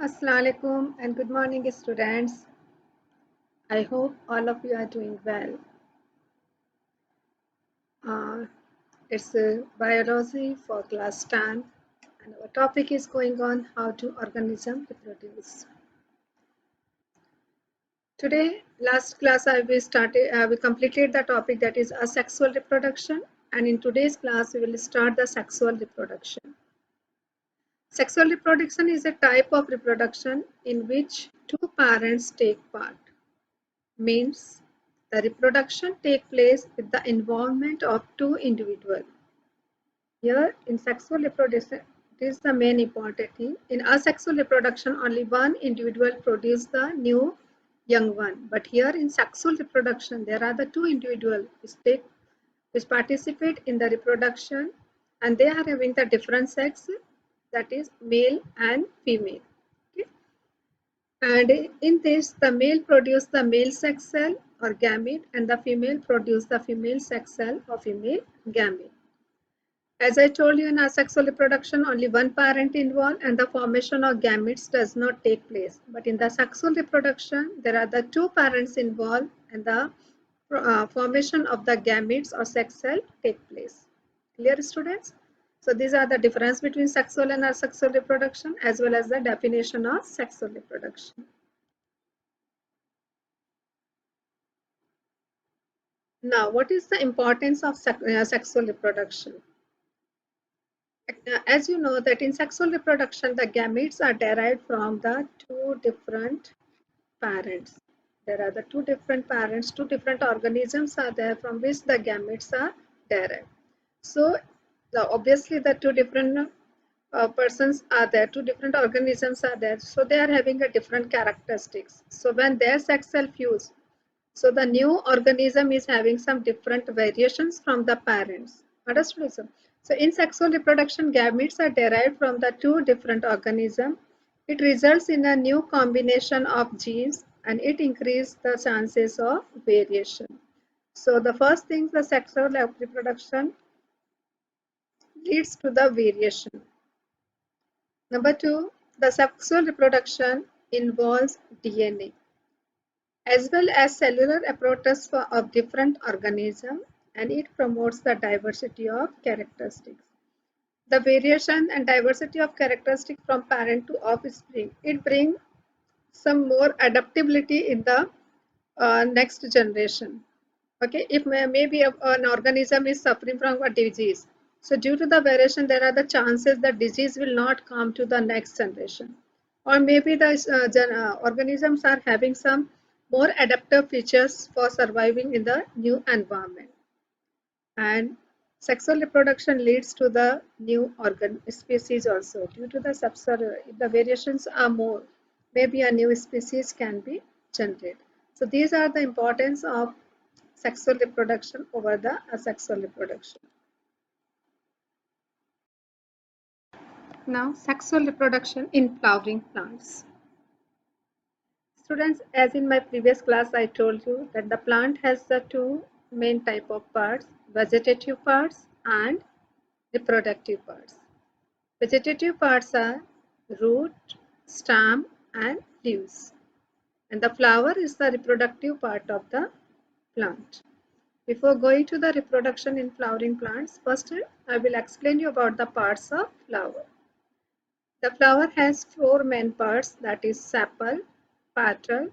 Assalamualaikum and good morning, students. I hope all of you are doing well. Uh, it's biology for class 10, and our topic is going on how to organism reproduce. Today, last class we completed the topic that is asexual reproduction, and in today's class we will start the sexual reproduction. Sexual reproduction is a type of reproduction in which two parents take part. Means the reproduction take place with the involvement of two individuals. Here in sexual reproduction, it is the main important thing. In asexual reproduction, only one individual produces the new young one. But here in sexual reproduction, there are the two individuals which participate in the reproduction, and they are having the different sex, that is male and female. Okay? And in this, the male produce the male sex cell or gamete, and the female produce the female sex cell or female gamete. As I told you, in asexual reproduction, only one parent involved and the formation of gametes does not take place. But in the sexual reproduction, there are the two parents involved and the formation of the gametes or sex cell take place. Clear, students? So these are the difference between sexual and asexual reproduction as well as the definition of sexual reproduction. Now, what is the importance of sexual reproduction? As you know that in sexual reproduction, the gametes are derived from the two different parents. There are the two different parents, two different organisms are there from which the gametes are derived. So, obviously the two different persons are there, two different organisms are there. So, they are having a different characteristics. So, when their sex cell fuse, so the new organism is having some different variations from the parents. Understood? So in sexual reproduction, gametes are derived from the two different organisms. It results in a new combination of genes and it increases the chances of variation. So the first thing, the sexual reproduction leads to the variation. Number two, the sexual reproduction involves DNA as well as cellular apparatus of different organisms, and it promotes the diversity of characteristics. The variation and diversity of characteristics from parent to offspring, it brings some more adaptability in the next generation. Okay, if maybe an organism is suffering from a disease, so due to the variation, there are the chances that disease will not come to the next generation. Or maybe the organisms are having some more adaptive features for surviving in the new environment. And sexual reproduction leads to the new organ species also. Due to the if the variations are more, maybe a new species can be generated. So these are the importance of sexual reproduction over the asexual reproduction. Now, sexual reproduction in flowering plants. Students, as in my previous class, I told you that the plant has the two main type of parts, vegetative parts and reproductive parts. Vegetative parts are root, stem and leaves. And the flower is the reproductive part of the plant. Before going to the reproduction in flowering plants, first I will explain you about the parts of flower. The flower has four main parts, that is sepal, petal,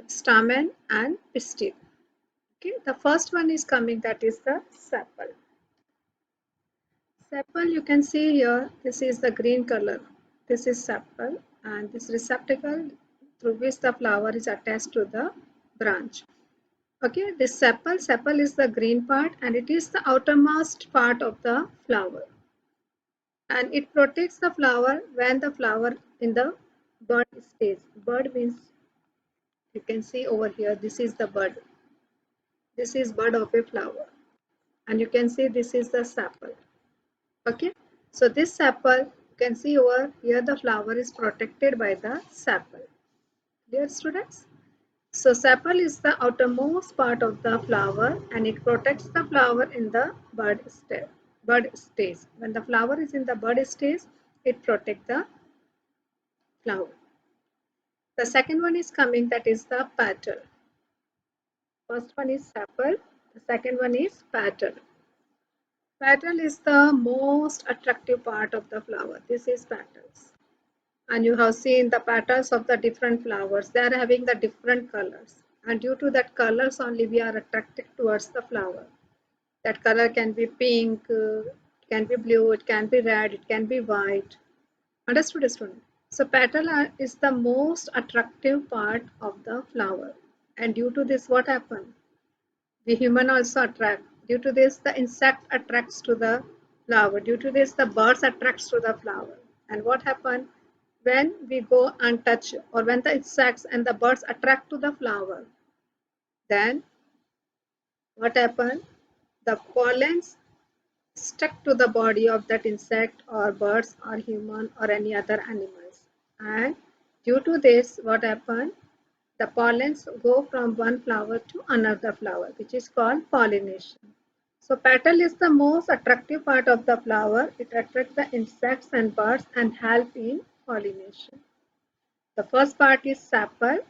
stamen and pistil. Okay, the first one is coming, that is the sepal. Sepal, you can see here, this is the green color. This is sepal and this receptacle through which the flower is attached to the branch. Okay, this sepal is the green part and it is the outermost part of the flower. And it protects the flower when the flower in the bud stage. Bud means, you can see over here, this is the bud. This is bud of a flower. And you can see this is the sepal. Okay, so this sepal, you can see over here the flower is protected by the sepal. Clear, students? So sepal is the outermost part of the flower and it protects the flower in the bud stage. When the flower is in the bud stage, it protects the flower. The second one is coming, that is the petal. First one is sepal, the second one is petal. Petal is the most attractive part of the flower. This is petals. And you have seen the petals of the different flowers. They are having the different colors. And due to that colors only we are attracted towards the flower. That color can be pink, it can be blue, it can be red, it can be white. Understood, student? So petal is the most attractive part of the flower. And due to this, what happens? The human also attract. Due to this, the insect attracts to the flower. Due to this, the birds attracts to the flower. And what happens when we go and touch, or when the insects and the birds attract to the flower? Then what happens? The pollens stuck to the body of that insect or birds or human or any other animals. And due to this, what happens? The pollens go from one flower to another flower, which is called pollination. So petal is the most attractive part of the flower. It attracts the insects and birds and help in pollination. The first part is sepal,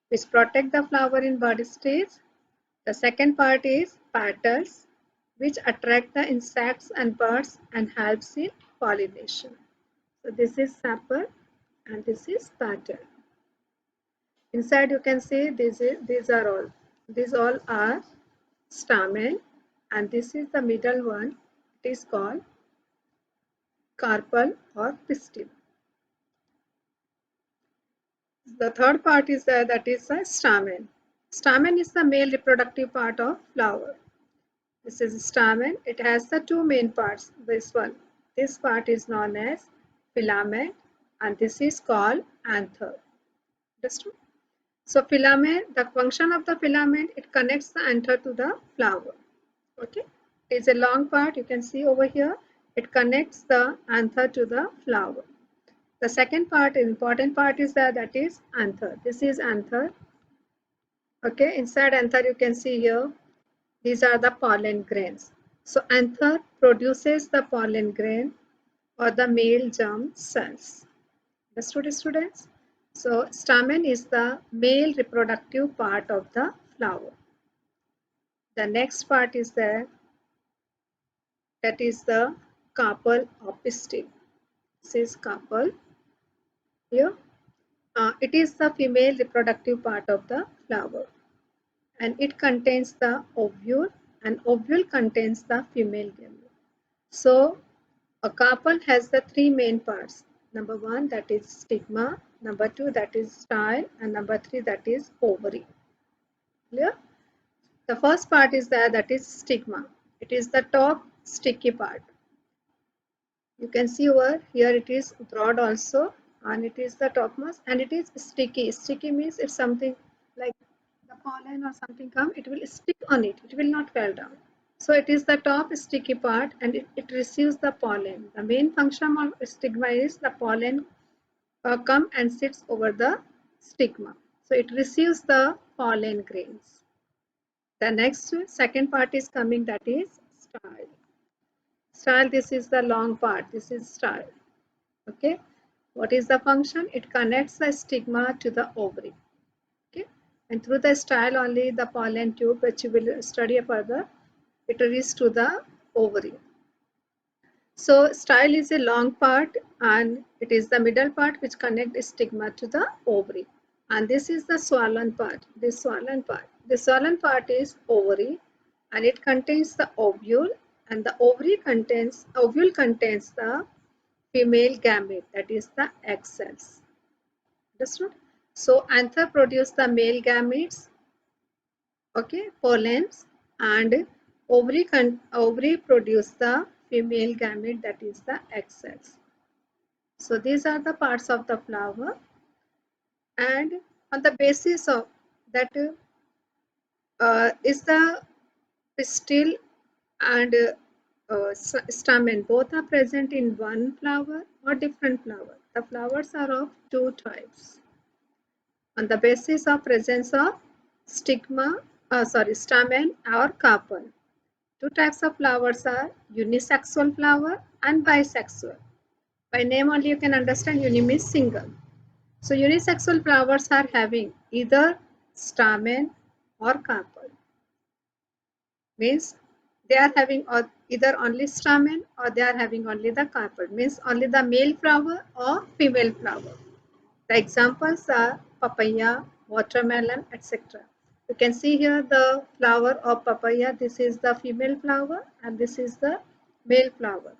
which protect the flower in bud stage. The second part is petals, which attract the insects and birds and helps in pollination. So this is sepal and this is petal. Inside you can see these all are stamen, and this is the middle one. It is called carpel or pistil. The third part is that is a stamen. Stamen is the male reproductive part of flower. This is stamen. It has the two main parts. This part is known as filament, and this is called anther. Understood? So filament, the function of the filament, it connects the anther to the flower. Okay, it is a long part. You can see over here. It connects the anther to the flower. The second part, important part, is that is anther. This is anther. Okay, inside anther you can see here. These are the pollen grains. So anther produces the pollen grain or the male germ cells. Understood, students? So stamen is the male reproductive part of the flower. The next part is that is the carpel or pistil. This is carpel here. It is the female reproductive part of the flower, and it contains the ovule, and ovule contains the female gamete. So a carpel has the three main parts. Number one, that is stigma. Number two, that is style, and number three, that is ovary. Clear? The first part is that is stigma. It is the top sticky part. You can see over here it is broad also, and it is the topmost, and it is sticky. Sticky means if something like the pollen or something come, it will stick on it. It will not fall down. So it is the top sticky part, and it receives the pollen. The main function of stigma is the pollen come and sits over the stigma. So it receives the pollen grains. The next second part is coming, that is style. Style, this is the long part. This is style. Okay. What is the function? It connects the stigma to the ovary. Okay. And through the style only the pollen tube, which you will study further, it reaches to the ovary. So style is a long part, and it is the middle part which connects stigma to the ovary. And this is the swollen part. This swollen part. The swollen part is ovary, and it contains the ovule, and the ovule contains the female gamete, that is the egg cells. Understood? So anther produce the male gametes, okay, pollens, and ovary produce the female gamete, that is the egg cells. So these are the parts of the flower, and on the basis of that is the pistil and stamen, both are present in one flower or different flower. The flowers are of two types. On the basis of presence of stamen or carpel. Two types of flowers are unisexual flower and bisexual. By name only you can understand uni means single. So unisexual flowers are having either stamen or carpel. Means they are having either only stamen or they are having only the carpel. Means only the male flower or female flower. The examples are papaya, watermelon, etc. You can see here the flower of papaya. This is the female flower and this is the male flower.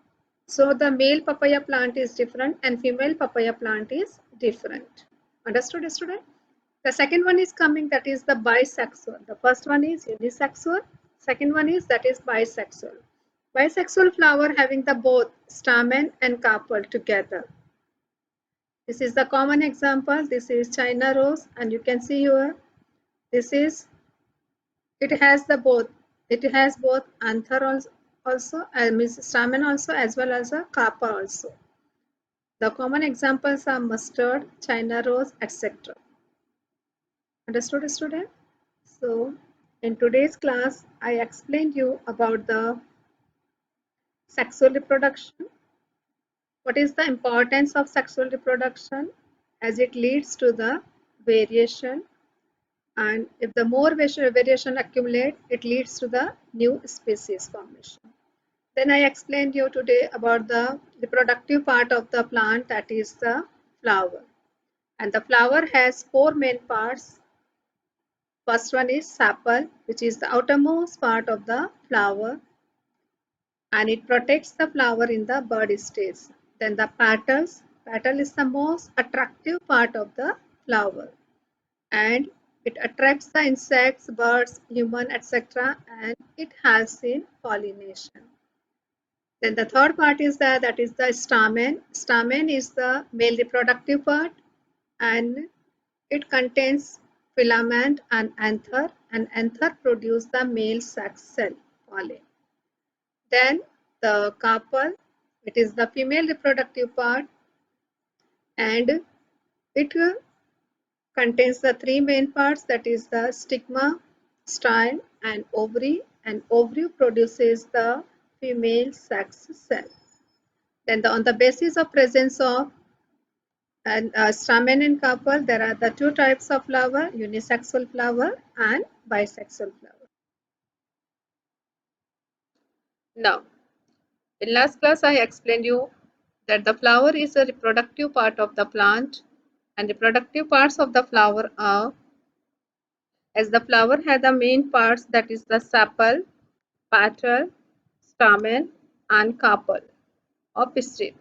So the male papaya plant is different and female papaya plant is different. Understood, student? The second one is coming, that is the bisexual. The first one is unisexual. Second one is that is bisexual. Bisexual flower having the both stamen and carpel together. This is the common example. This is China rose, and you can see here. This is, it has the both. It has both anther also, means stamen also, as well as a carpel also. The common examples are mustard, China rose, etc. Understood, student? So, in today's class, I explained you about the sexual reproduction. What is the importance of sexual reproduction, as it leads to the variation, and if the more variation accumulate, it leads to the new species formation. Then I explained you today about the reproductive part of the plant, that is the flower. And the flower has four main parts. First one is sepal, which is the outermost part of the flower, and it protects the flower in the bud stage. Then the petals. Petal is the most attractive part of the flower, and it attracts the insects, birds, human, etc. and it helps in pollination. Then the third part is that is the stamen. Stamen is the male reproductive part, and it contains filament and anther produce the male sex cell, pollen. Then the carpel, it is the female reproductive part, and it contains the three main parts, that is the stigma, style and ovary produces the female sex cell. Then on the basis of presence of stamen and carpel, there are the two types of flower, unisexual flower and bisexual flower. Now, in last class I explained you that the flower is a reproductive part of the plant, and reproductive parts of the flower are, as the flower has the main parts, that is the sepal, petal, stamen and carpel or pistil.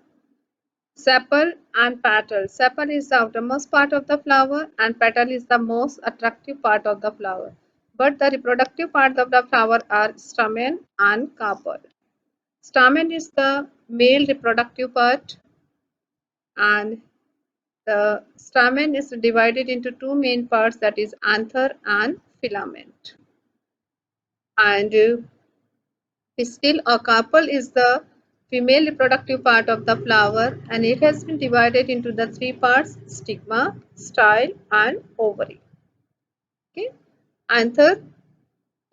Sepal and petal. Sepal is the outermost part of the flower and petal is the most attractive part of the flower. But the reproductive part of the flower are stamen and carpel. Stamen is the male reproductive part, and the stamen is divided into two main parts, that is anther and filament. And pistil or carpel is the female reproductive part of the flower, and it has been divided into the three parts, stigma, style and ovary. Okay. Anther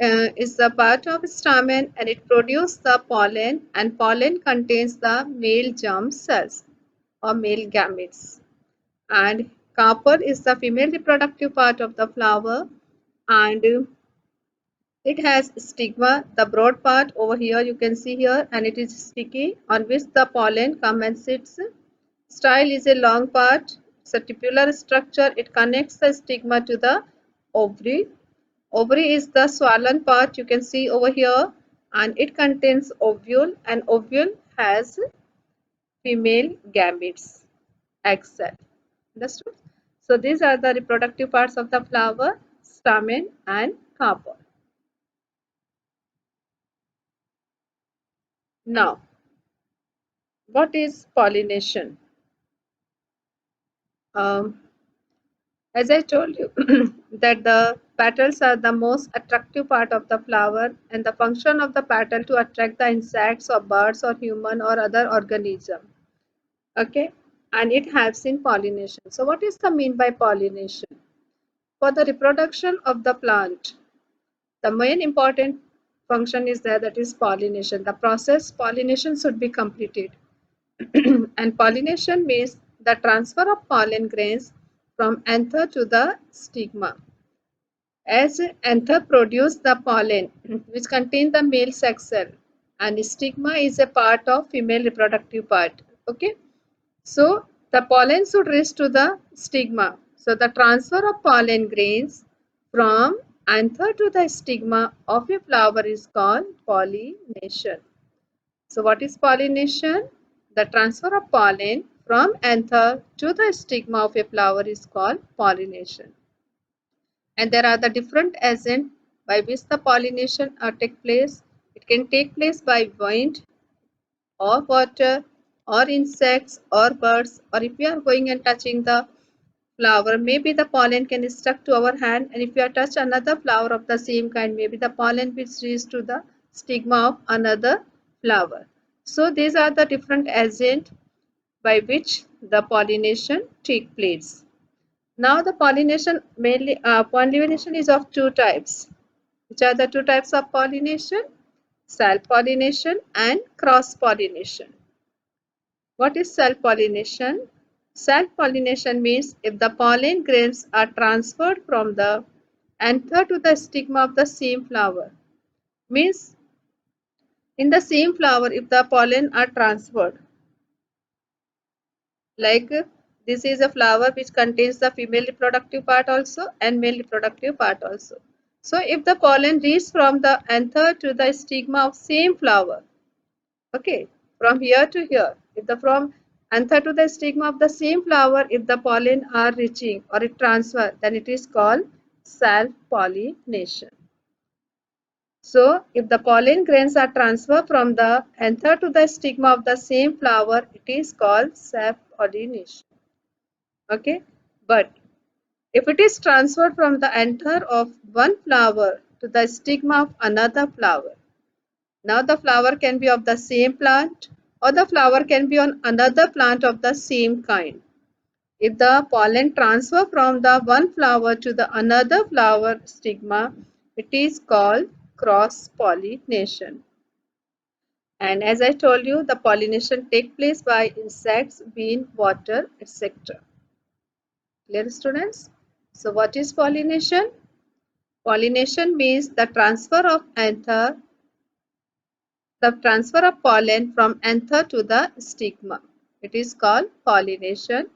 is the part of stamen, and it produces the pollen, and pollen contains the male germ cells or male gametes. And carpel is the female reproductive part of the flower, and it has stigma, the broad part over here you can see here, and it is sticky on which the pollen comes and sits. Style is a long part, it's a tubular structure, it connects the stigma to the ovary. Ovary is the swollen part you can see over here, and it contains ovule, and ovule has female gametes, egg cell. Understood? So these are the reproductive parts of the flower, stamen and carpel. Now, what is pollination? Um, as I told you that the petals are the most attractive part of the flower, and the function of the petal to attract the insects or birds or human or other organism. Okay, and it helps in pollination. So what is the mean by pollination? For the reproduction of the plant, the main important function is there, that is pollination. The process pollination should be completed. And pollination means the transfer of pollen grains from anther to the stigma. As anther produce the pollen which contain the male sex cell, and stigma is a part of female reproductive part. Okay, so the pollen should reach to the stigma. So the transfer of pollen grains from anther to the stigma of a flower is called pollination. So what is pollination? The transfer of pollen from anther to the stigma of a flower is called pollination. And there are the different agents by which the pollination take place. It can take place by wind or water or insects or birds, or if we are going and touching the flower, maybe the pollen can stuck to our hand, and if you are touch another flower of the same kind, maybe the pollen will reach to the stigma of another flower. So these are the different agents by which the pollination take place. Now the pollination mainly pollination is of two types. Which are the two types of pollination? Self-pollination and cross-pollination. What is self-pollination? Self-pollination means if the pollen grains are transferred from the anther to the stigma of the same flower. Means in the same flower if the pollen are transferred. Like this is a flower which contains the female reproductive part also and male reproductive part also. So if the pollen reaches from the anther to the stigma of same flower, okay, from here to here, if the from anther to the stigma of the same flower, if the pollen are reaching or it transfer, then it is called self pollination. So if the pollen grains are transferred from the anther to the stigma of the same flower, it is called self pollination. Okay, but if it is transferred from the anther of one flower to the stigma of another flower, now the flower can be of the same plant or the flower can be on another plant of the same kind. If the pollen transfer from the one flower to the another flower stigma, it is called cross pollination. And as I told you, the pollination takes place by insects, bees, water, etc. Clear, students? So what is pollination? Pollination means the transfer of pollen from anther to the stigma. It is called pollination.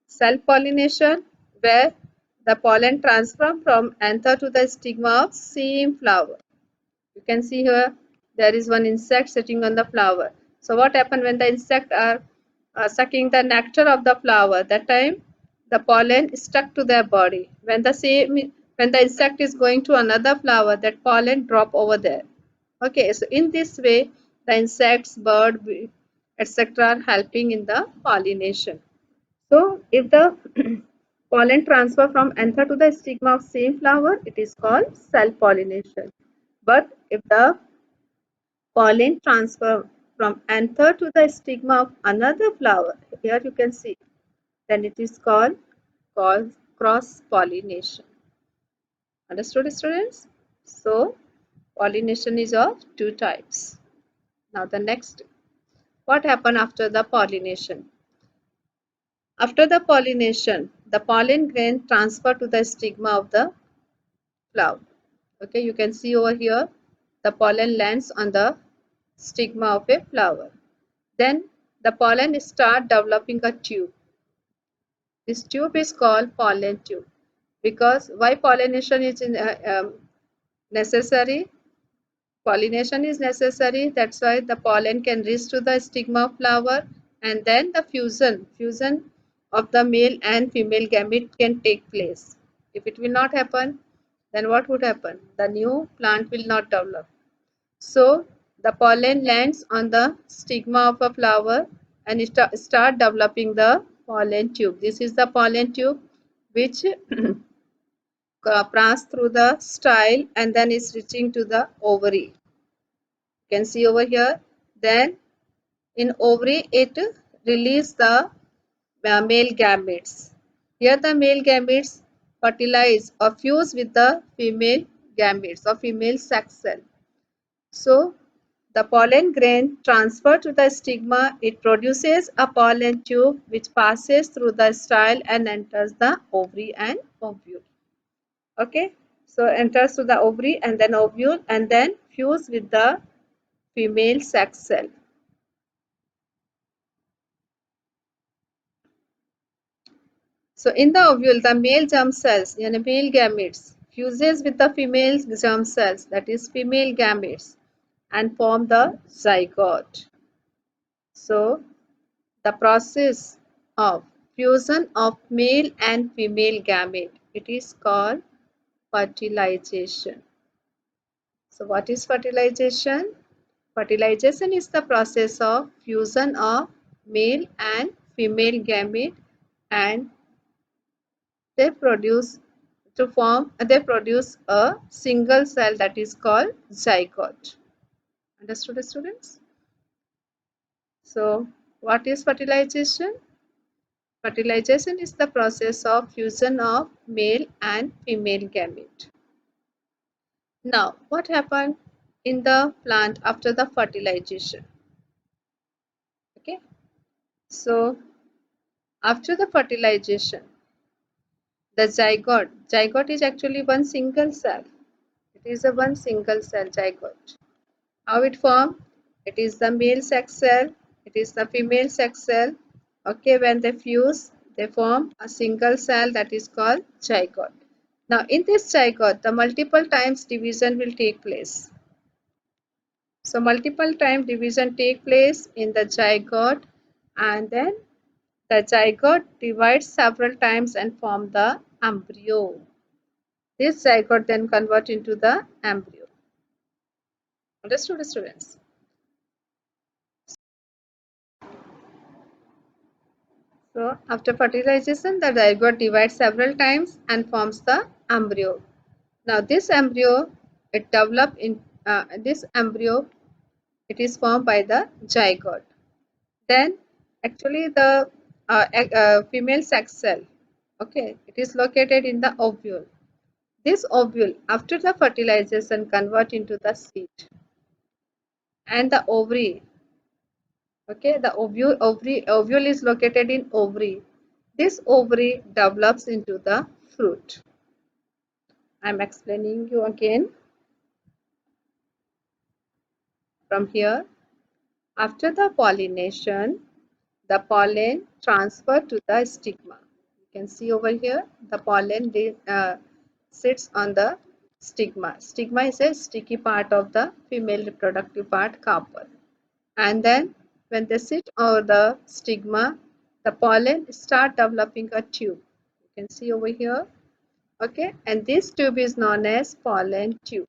Self-pollination, where the pollen transfer from anther to the stigma of same flower. You can see here there is one insect sitting on the flower. So what happens when the insect are sucking the nectar of the flower? That time the pollen is stuck to their body. When the insect is going to another flower, that pollen drop over there. Okay, so in this way the insects, bird, etc. are helping in the pollination. So if the pollen transfer from anther to the stigma of same flower, it is called self-pollination. But if the pollen transfer from anther to the stigma of another flower, here you can see, then it is called cross-pollination. Understood, students? So pollination is of two types. Now the next, what happened after the pollination? After the pollination, the pollen grain transfer to the stigma of the flower. Okay, you can see over here the pollen lands on the stigma of a flower. Then the pollen start developing a tube. This tube is called pollen tube. Because why pollination is necessary? Pollination is necessary. That's why the pollen can reach to the stigma of flower, and then the fusion of the male and female gamete can take place. If it will not happen, then what would happen? The new plant will not develop. So the pollen lands on the stigma of a flower and start developing the pollen tube. This is the pollen tube which pass through the style and then is reaching to the ovary. You can see over here. Then in ovary it release the male gametes. Here the male gametes fertilize or fuse with the female gametes or female sex cell. So the pollen grain transferred to the stigma, it produces a pollen tube which passes through the style and enters the ovary and ovule. Okay, so enters to the ovary and then ovule and then fuse with the female sex cell. So in the ovule, the male germ cells, yani male gametes, fuses with the female germ cells, that is female gametes, and form the zygote. So the process of fusion of male and female gamete, it is called fertilization. So what is fertilization? Fertilization is the process of fusion of male and female gamete, and they produce a single cell that is called zygote. Understood, students? So what is fertilization? Fertilization is the process of fusion of male and female gamete. Now, what happened in the plant after the fertilization? Okay, so after the fertilization, the zygote is actually one single cell. It is a one single cell zygote. How it form? It is the male sex cell, it is the female sex cell. Okay, when they fuse, they form a single cell that is called zygote. Now, in this zygote, the multiple times division will take place. So, multiple time division take place in the zygote, and then the zygote divides several times and form the embryo. This zygote then convert into the embryo. Understood, students? So after fertilization, the zygote divides several times and forms the embryo. Now this embryo, it develop in this embryo, it is formed by the zygote. Then actually the female sex cell, okay, it is located in the ovule. This ovule, after the fertilization, convert into the seed, and the ovary. Okay, the ovule is located in ovary. This ovary develops into the fruit. I am explaining you again from here. After the pollination, the pollen transfer to the stigma. You can see over here the pollen sits on the stigma. Stigma is a sticky part of the female reproductive part, carpel. And then when they sit over the stigma, the pollen start developing a tube. You can see over here. Okay, and this tube is known as pollen tube.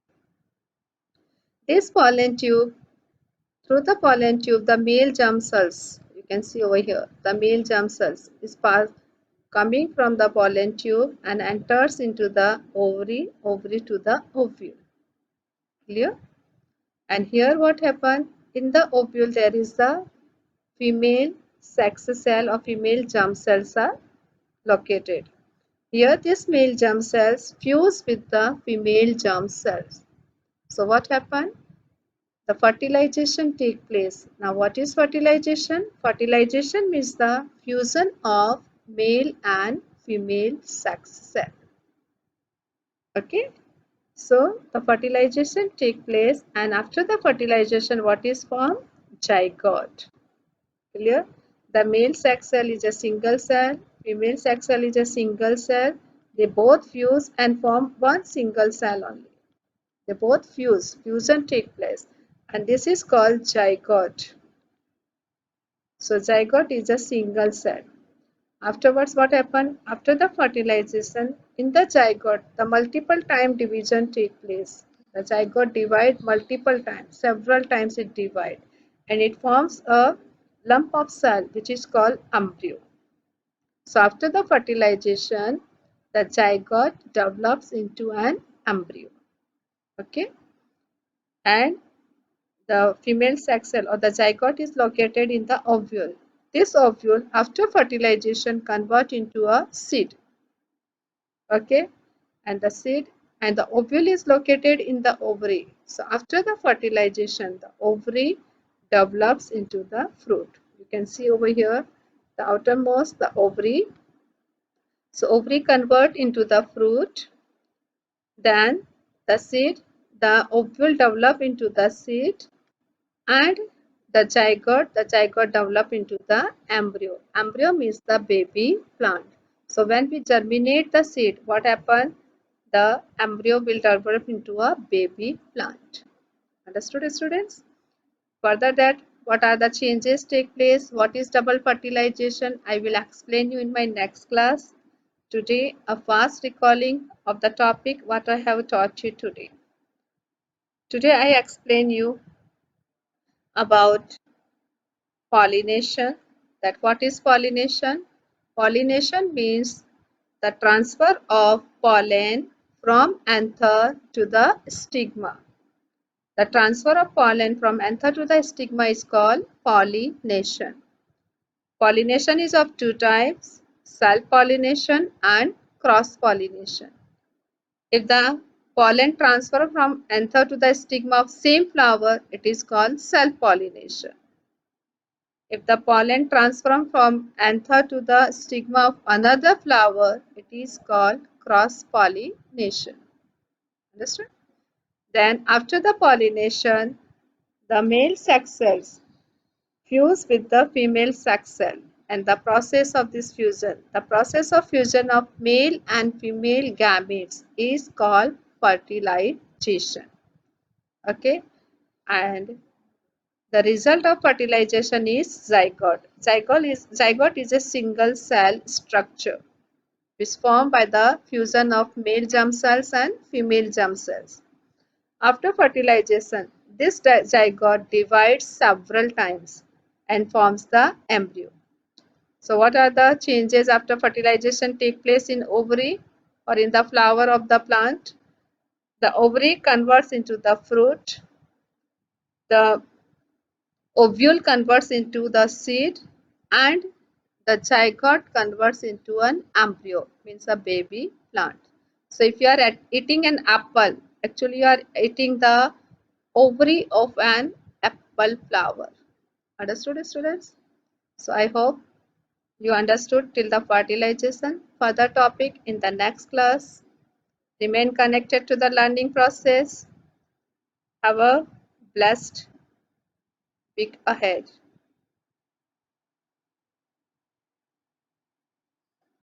This pollen tube, through the pollen tube, the male germ cells, you can see over here, the male germ cells is coming from the pollen tube and enters into the ovary, ovary to the ovule. Clear? And here what happened? In the ovule there is the female sex cell or female germ cells are located. Here these male germ cells fuse with the female germ cells. So what happened? The fertilization take place. Now what is fertilization? Fertilization means the fusion of male and female sex cell. Okay. So the fertilization take place, and after the fertilization what is formed? Zygote. Clear? The male sex cell is a single cell, female sex cell is a single cell. They both fuse and form one single cell only. They both fuse, fusion take place, and this is called zygote. So zygote is a single cell. Afterwards what happened? After the fertilization, in the zygote, the multiple time division take place. The zygote divide multiple times, several times it divide, and it forms a lump of cell which is called embryo. So after the fertilization, the zygote develops into an embryo. Okay, and the female sex cell or the zygote is located in the ovule. This ovule, after fertilization, convert into a seed. Okay, and the seed and the ovule is located in the ovary. So after the fertilization, the ovary develops into the fruit. You can see over here the outermost, the ovary. So ovary convert into the fruit, then the seed, the ovule develop into the seed, and the zygote develop into the embryo. Embryo means the baby plant. So when we germinate the seed, what happens? The embryo will develop into a baby plant. Understood, students? Further that what are the changes take place? What is double fertilization? I will explain you in my next class. Today, a fast recalling of the topic what I have taught you today. Today, I explain you about pollination. That what is pollination? Pollination means the transfer of pollen from anther to the stigma. The transfer of pollen from anther to the stigma is called pollination. Pollination is of two types, self-pollination and cross-pollination. If the pollen transfer from anther to the stigma of same flower, it is called self-pollination. If the pollen transfer from anther to the stigma of another flower, it is called cross-pollination. Understood? Then after the pollination, the male sex cells fuse with the female sex cell, and the process of fusion of male and female gametes is called fertilization. Okay, and the result of fertilization is zygote. Zygote is a single cell structure which is formed by the fusion of male germ cells and female germ cells. After fertilization, this zygote divides several times and forms the embryo. So what are the changes after fertilization take place in ovary or in the flower of the plant? The ovary converts into the fruit, the ovule converts into the seed, and the zygote converts into an embryo, means a baby plant. So if you are eating an apple, actually you are eating the ovary of an apple flower. Understood, students? So I hope you understood till the fertilization. Further topic in the next class. Remain connected to the learning process. Have a blessed week ahead.